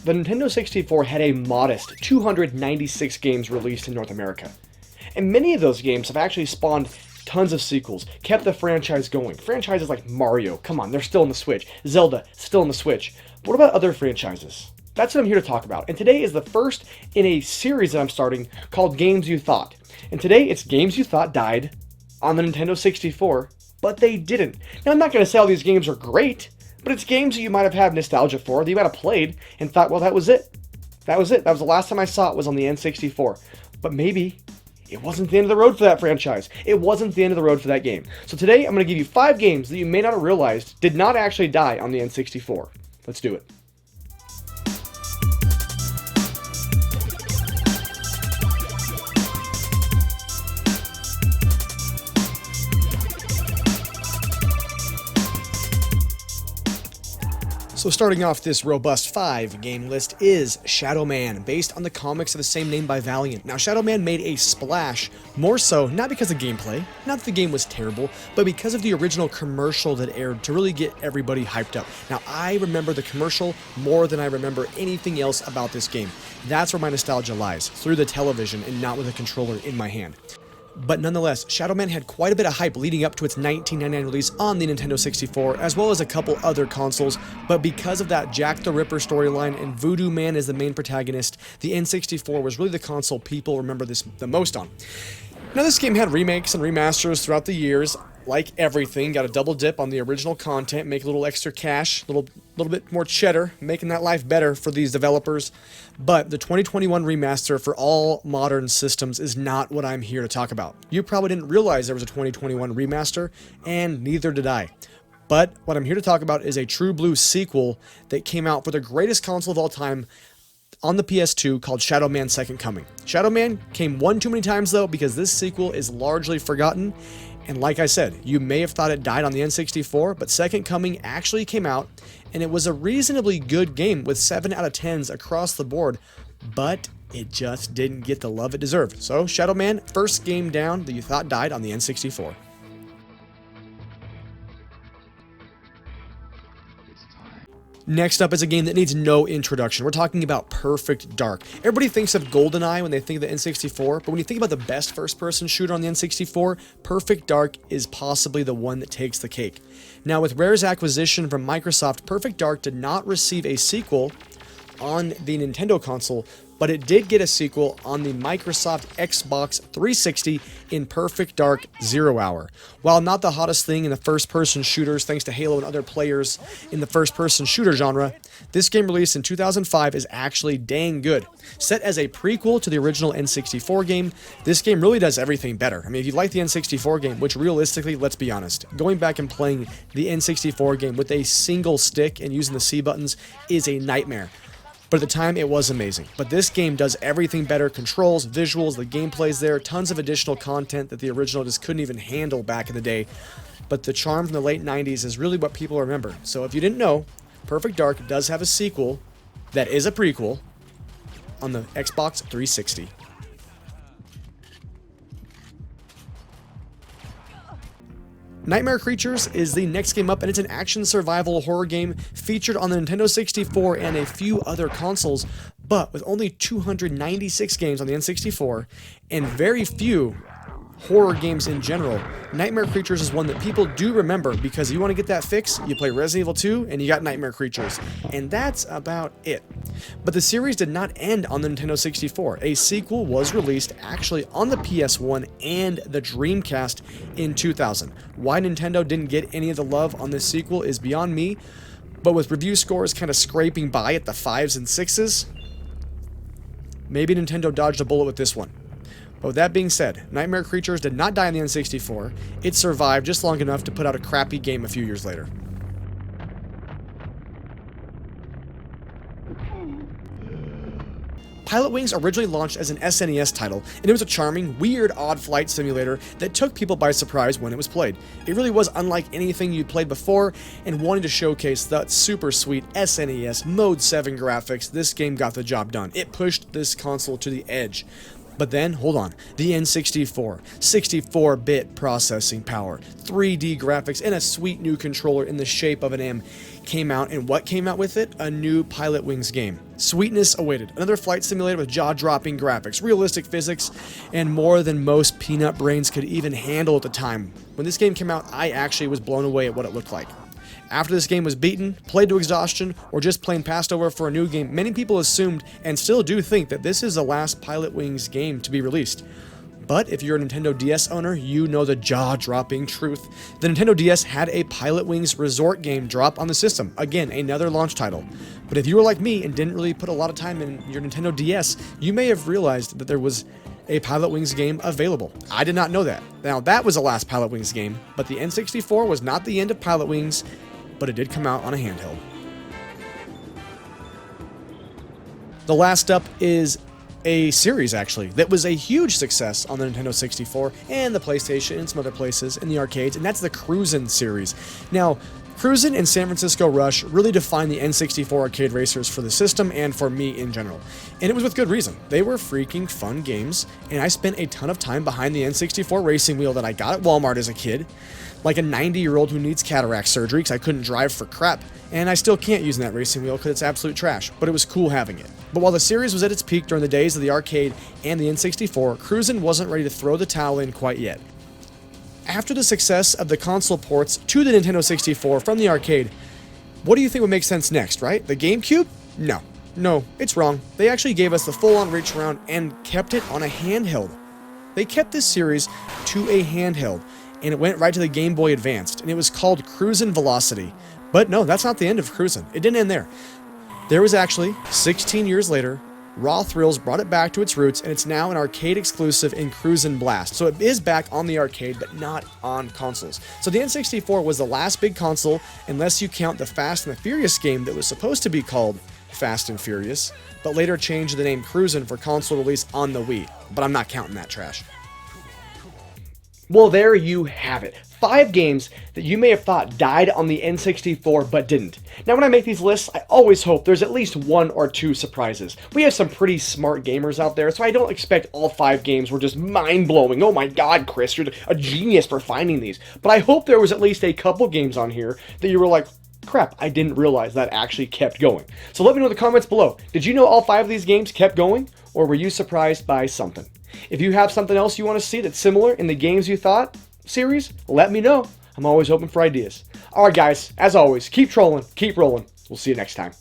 the Nintendo 64 had a modest 296 games released in North America. And many of those games have actually spawned tons of sequels, kept the franchise going. Franchises like Mario, come on, they're still on the Switch. Zelda, still on the Switch. But what about other franchises? That's what I'm here to talk about. And today is the first in a series that I'm starting called Games You Thought. And today it's games you thought died on the Nintendo 64, but they didn't. Now, I'm not going to say all these games are great, but it's games that you might have had nostalgia for, that you might have played and thought, well, that was it. That was it. That was the last time I saw it, was on the N64. But maybe it wasn't the end of the road for that franchise. It wasn't the end of the road for that game. So today, I'm going to give you 5 games that you may not have realized did not actually die on the N64. Let's do it. So starting off this robust 5-game list is Shadow Man, based on the comics of the same name by Valiant. Now, Shadow Man made a splash, more so not because of gameplay, not that the game was terrible, but because of the original commercial that aired to really get everybody hyped up. Now, I remember the commercial more than I remember anything else about this game. That's where my nostalgia lies, through the television and not with a controller in my hand. But nonetheless, Shadow Man had quite a bit of hype leading up to its 1999 release on the Nintendo 64, as well as a couple other consoles, but because of that Jack the Ripper storyline and Voodoo Man as the main protagonist, the N64 was really the console people remember this the most on. Now, this game had remakes and remasters throughout the years. Like everything, got a double dip on the original content, make a little extra cash, a little bit more cheddar, making that life better for these developers. But the 2021 remaster for all modern systems is not what I'm here to talk about. You probably didn't realize there was a 2021 remaster, and neither did I. But what I'm here to talk about is a true blue sequel that came out for the greatest console of all time on the PS2 called Shadow Man Second Coming. Shadow Man came one too many times though, because this sequel is largely forgotten. And like I said, you may have thought it died on the N64, but Second Coming actually came out, and it was a reasonably good game with 7 out of 10s across the board, but it just didn't get the love it deserved. So, Shadow Man, first game down that you thought died on the N64. Next up is a game that needs no introduction. We're talking about Perfect Dark. Everybody thinks of Goldeneye when they think of the N64, but when you think about the best first-person shooter on the N64, Perfect Dark is possibly the one that takes the cake. Now, with Rare's acquisition from Microsoft, Perfect Dark did not receive a sequel on the Nintendo console, but it did get a sequel on the Microsoft Xbox 360 in Perfect Dark Zero Hour. While not the hottest thing in the first-person shooters thanks to Halo and other players in the first-person shooter genre, this game released in 2005 is actually dang good. Set as a prequel to the original N64 game, this game really does everything better. I mean, if you like the N64 game, which realistically, let's be honest, going back and playing the N64 game with a single stick and using the C buttons is a nightmare. But at the time, it was amazing. But this game does everything better. Controls, visuals, the gameplay's there, tons of additional content that the original just couldn't even handle back in the day. But the charm from the late 90s is really what people remember. So if you didn't know, Perfect Dark does have a sequel that is a prequel on the Xbox 360. Nightmare Creatures is the next game up, and it's an action survival horror game featured on the Nintendo 64 and a few other consoles, but with only 296 games on the N64 and very few horror games in general, Nightmare Creatures is one that people do remember because you want to get that fix, you play Resident Evil 2 and you got Nightmare Creatures, and that's about it. But the series did not end on the Nintendo 64. A sequel was released actually on the PS1 and the Dreamcast in 2000. Why Nintendo didn't get any of the love on this sequel is beyond me, but with review scores kind of scraping by at the 5s and 6s, maybe Nintendo dodged a bullet with this one. But with that being said, Nightmare Creatures did not die on the N64. It survived just long enough to put out a crappy game a few years later. Pilotwings originally launched as an SNES title, and it was a charming, weird, odd flight simulator that took people by surprise when it was played. It really was unlike anything you'd played before, and wanting to showcase that super sweet SNES Mode 7 graphics, this game got the job done. It pushed this console to the edge. But then, hold on, the N64, 64-bit processing power, 3D graphics, and a sweet new controller in the shape of an M. came out, and what came out with it? A new Pilot Wings game. Sweetness awaited. Another flight simulator with jaw-dropping graphics, realistic physics, and more than most peanut brains could even handle at the time. When this game came out, I actually was blown away at what it looked like. After this game was beaten, played to exhaustion, or just plain passed over for a new game, many people assumed, and still do think, that this is the last Pilot Wings game to be released. But if you're a Nintendo DS owner, you know the jaw-dropping truth. The Nintendo DS had a Pilot Wings Resort game drop on the system. Again, another launch title. But if you were like me and didn't really put a lot of time in your Nintendo DS, you may have realized that there was a Pilot Wings game available. I did not know that. Now, that was the last Pilot Wings game, but the N64 was not the end of Pilot Wings, but it did come out on a handheld. The last up is a series, actually, that was a huge success on the Nintendo 64 and the PlayStation and some other places in the arcades, and that's the Cruisin series. Now, Cruisin and San Francisco Rush really defined the N64 arcade racers for the system and for me in general. And it was with good reason. They were freaking fun games, and I spent a ton of time behind the N64 racing wheel that I got at Walmart as a kid, like a 90-year-old who needs cataract surgery because I couldn't drive for crap, and I still can't use that racing wheel because it's absolute trash, but it was cool having it. But while the series was at its peak during the days of the arcade and the N64, Cruisin wasn't ready to throw the towel in quite yet. After the success of the console ports to the Nintendo 64 from the arcade, what do you think would make sense next, right? The GameCube? No, it's wrong. They actually gave us the full-on reach around and kept it on a handheld. They kept this series to a handheld, and it went right to the Game Boy Advanced, and it was called Cruisin Velocity. But no, that's not the end of Cruisin. It didn't end there. There was actually, 16 years later, Raw Thrills brought it back to its roots, and it's now an arcade exclusive in Cruisin Blast. So it is back on the arcade, but not on consoles. So the N64 was the last big console, unless you count the Fast and the Furious game that was supposed to be called Fast and Furious, but later changed the name Cruisin for console release on the Wii. But I'm not counting that trash. Well, there you have it. 5 games that you may have thought died on the N64 but didn't. Now, when I make these lists, I always hope there's at least 1 or 2 surprises. We have some pretty smart gamers out there, so I don't expect all 5 games were just mind-blowing. Oh my god, Chris, you're a genius for finding these. But I hope there was at least a couple games on here that you were like, crap, I didn't realize that actually kept going. So let me know in the comments below. Did you know all 5 of these games kept going? Or were you surprised by something? If you have something else you want to see that's similar in the games you thought series, let me know. I'm always open for ideas. Alright guys, as always, keep trolling, keep rolling. We'll see you next time.